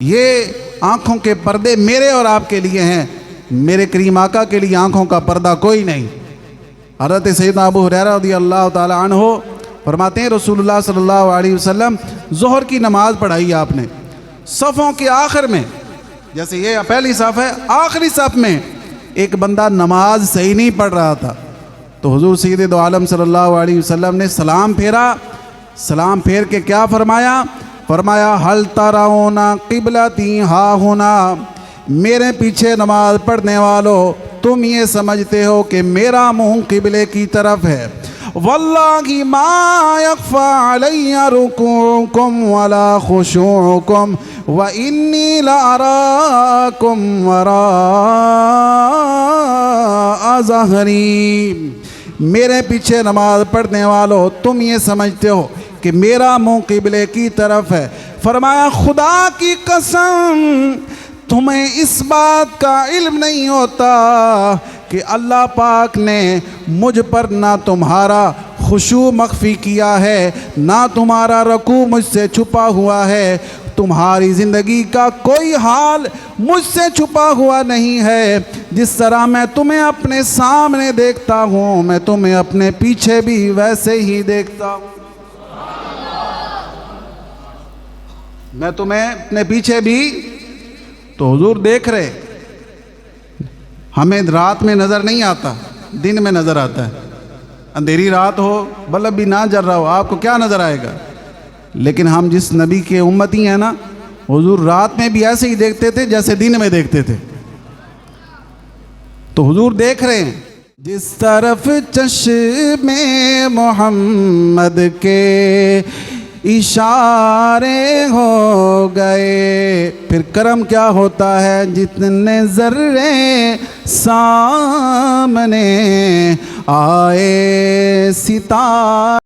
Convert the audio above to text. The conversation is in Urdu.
یہ آنکھوں کے پردے میرے اور آپ کے لیے ہیں، میرے کریم آقا کے لیے آنکھوں کا پردہ کوئی نہیں۔ حضرت سیدنا ابو ہریرہ رضی اللہ تعالی عنہ فرماتے ہیں رسول اللہ صلی اللہ علیہ وسلم ظہر کی نماز پڑھائی آپ نے، صفوں کے آخر میں، جیسے یہ پہلی صف ہے، آخری صف میں ایک بندہ نماز صحیح نہیں پڑھ رہا تھا، تو حضور سید دو عالم صلی اللہ علیہ وسلم نے سلام پھیرا، سلام پھیر کے کیا فرمایا؟ فرمایا حل ترون قبلتی ہا ہونا، میرے پیچھے نماز پڑھنے والو تم یہ سمجھتے ہو کہ میرا منہ قبلے کی طرف ہے، واللہ ما یخفی علی رکوعکم ولا خشوعکم وانی لاراکم وراء ظہری، میرے پیچھے نماز پڑھنے والو تم یہ سمجھتے ہو کہ میرا منہ قبلے کی طرف ہے، فرمایا خدا کی قسم تمہیں اس بات کا علم نہیں ہوتا کہ اللہ پاک نے مجھ پر نہ تمہارا خشوع مخفی کیا ہے، نہ تمہارا رکوع مجھ سے چھپا ہوا ہے، تمہاری زندگی کا کوئی حال مجھ سے چھپا ہوا نہیں ہے، جس طرح میں تمہیں اپنے سامنے دیکھتا ہوں میں تمہیں اپنے پیچھے بھی ویسے ہی دیکھتا ہوں، میں تمہیں اپنے پیچھے بھی۔ تو حضور دیکھ رہے، ہمیں رات میں نظر نہیں آتا، دن میں نظر آتا ہے، اندھیری رات ہو بلب بھی نہ جل رہا ہو آپ کو کیا نظر آئے گا، لیکن ہم جس نبی کے امتی ہیں نا، حضور رات میں بھی ایسے ہی دیکھتے تھے جیسے دن میں دیکھتے تھے۔ تو حضور دیکھ رہے ہیں، جس طرف چشم محمد کے اشارے ہو گئے، پھر کرم کیا ہوتا ہے، جتنے ذرے سامنے آئے ستارے